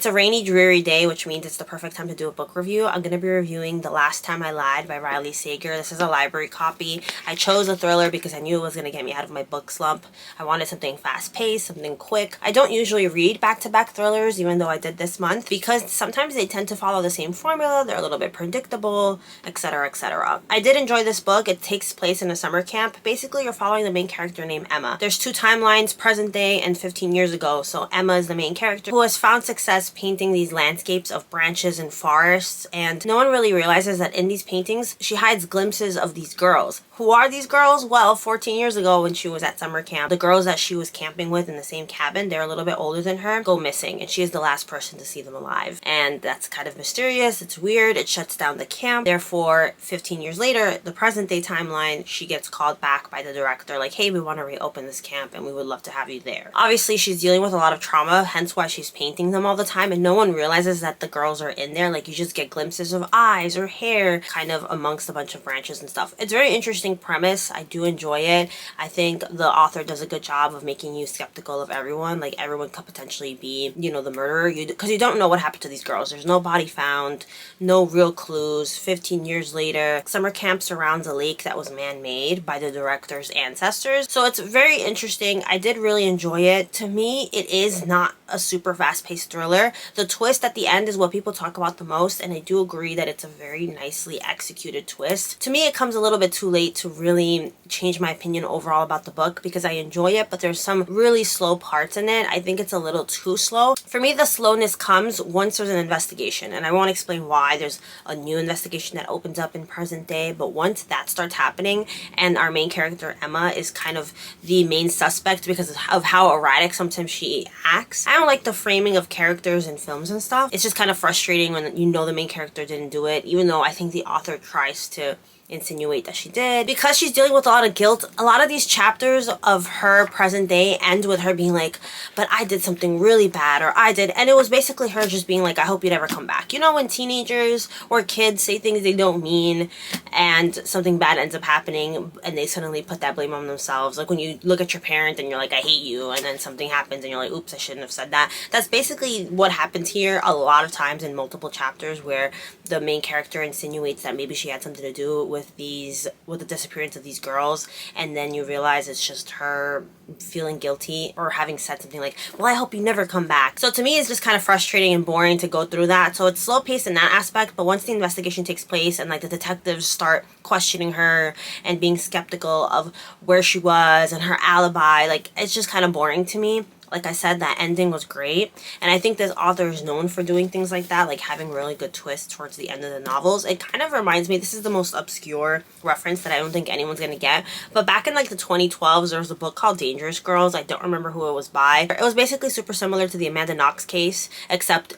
It's a rainy, dreary day, which means it's the perfect time to do a book review. I'm going to be reviewing The Last Time I Lied by Riley Sager. This is a library copy. I chose a thriller because I knew it was going to get me out of my book slump. I wanted something fast-paced, something quick. I don't usually read back-to-back thrillers, even though I did this month, because sometimes they tend to follow the same formula. They're a little bit predictable, etc., etc. I did enjoy this book. It takes place in a summer camp. Basically, you're following the main character named Emma. There's two timelines, present day and 15 years ago. So Emma is the main character who has found success painting these landscapes of branches and forests, and no one really realizes that in these paintings she hides glimpses of these girls. Who are these girls? Well, 14 years ago when she was at summer camp, the girls that she was camping with in the same cabin, they're a little bit older than her, go missing, and she is the last person to see them alive. And that's kind of mysterious, it's weird, it shuts down the camp. Therefore, 15 years later, the present day timeline, she gets called back by the director like, hey, we want to reopen this camp and we would love to have you there. Obviously, she's dealing with a lot of trauma, hence why she's painting them all the time, and no one realizes that the girls are in there. Like, you just get glimpses of eyes or hair kind of amongst a bunch of branches and stuff. It's a very interesting premise. I do enjoy it. I think the author does a good job of making you skeptical of everyone. Like, everyone could potentially be, you know, the murderer, because you don't know what happened to these girls. There's no body found, no real clues. 15 years later, summer camp surrounds a lake that was man-made by the director's ancestors. So it's very interesting. I did really enjoy it. To me, it is not a super fast-paced thriller. The twist at the end is what people talk about the most, and I do agree that it's a very nicely executed twist. To me, it comes a little bit too late to really change my opinion overall about the book, because I enjoy it, but there's some really slow parts in it. I think it's a little too slow. For me, the slowness comes once there's an investigation, and I won't explain why. There's a new investigation that opens up in present day, but once that starts happening, and our main character, Emma, is kind of the main suspect because of how erratic sometimes she acts. I don't like the framing of characters in films and stuff. It's just kind of frustrating when you know the main character didn't do it, even though I think the author tries to insinuate that she did. Because she's dealing with a lot of guilt, a lot of these chapters of her present day end with her being like, but I did something really bad, or I did, and it was basically her just being like, I hope you never come back. You know, when teenagers or kids say things they don't mean and something bad ends up happening and they suddenly put that blame on themselves. Like when you look at your parent and you're like, I hate you, and then something happens and you're like, oops, I shouldn't have said that. That's basically what happens here a lot of times in multiple chapters, where the main character insinuates that maybe she had something to do with the disappearance of these girls, and then you realize it's just her feeling guilty or having said something like, well, I hope you never come back. So to me, it's just kind of frustrating and boring to go through that. So it's slow paced in that aspect, but once the investigation takes place and like the detectives start questioning her and being skeptical of where she was and her alibi, like, it's just kind of boring to me. Like I said, that ending was great, and I think this author is known for doing things like that, like having really good twists towards the end of the novels. It kind of reminds me, this is the most obscure reference that I don't think anyone's gonna get, but back in like the 2012s, there was a book called Dangerous Girls. I don't remember who it was by. It was basically super similar to the Amanda Knox case, except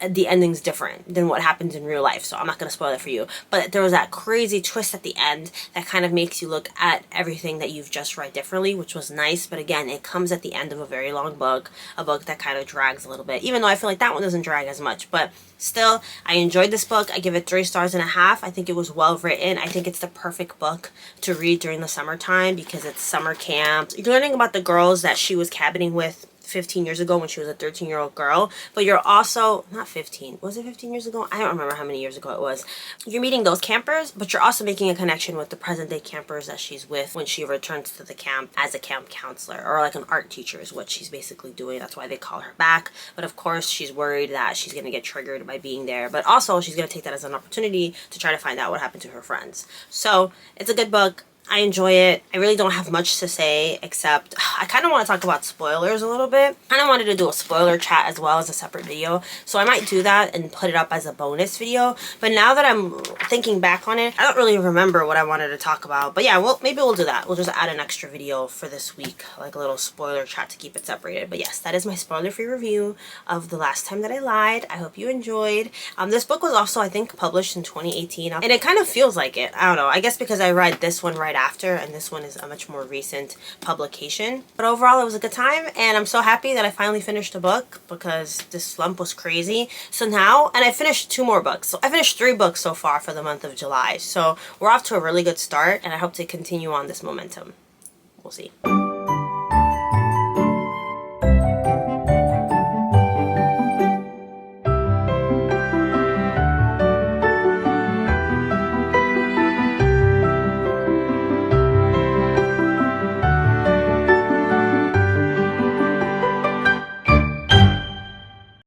the ending's different than what happens in real life, so I'm not going to spoil it for you. But there was that crazy twist at the end that kind of makes you look at everything that you've just read differently, which was nice. But again, it comes at the end of a very long book, a book that kind of drags a little bit, even though I feel like that one doesn't drag as much. But still, I enjoyed this book. I give it 3.5 stars. I think it was well written. I think it's the perfect book to read during the summertime because it's summer camp. You're learning about the girls that she was cabining with 15 years ago when she was a 13-year-old girl, but you're also, not 15, was it 15 years ago? I don't remember how many years ago it was. You're meeting those campers, but you're also making a connection with the present day campers that she's with when she returns to the camp as a camp counselor, or like an art teacher is what she's basically doing. That's why they call her back. But of course, she's worried that she's going to get triggered by being there, but also she's going to take that as an opportunity to try to find out what happened to her friends. So it's a good book. I enjoy it. I really don't have much to say, except I kind of want to talk about spoilers a little bit. I kind of wanted to do a spoiler chat as well as a separate video, so I might do that and put it up as a bonus video. But now that I'm thinking back on it, I don't really remember what I wanted to talk about. But yeah, well, maybe we'll do that. We'll just add an extra video for this week, like a little spoiler chat to keep it separated. But yes, that is my spoiler-free review of The Last Time That I Lied. I hope you enjoyed. This book was also, I think, published in 2018, and it kind of feels like it. I don't know. I guess because I read this one right after, and this one is a much more recent publication. But overall, it was a good time, and I'm so happy that I finally finished a book because this slump was crazy. So now, and I finished 2 more books. So I finished 3 books so far for the month of July. So we're off to a really good start, and I hope to continue on this momentum. We'll see.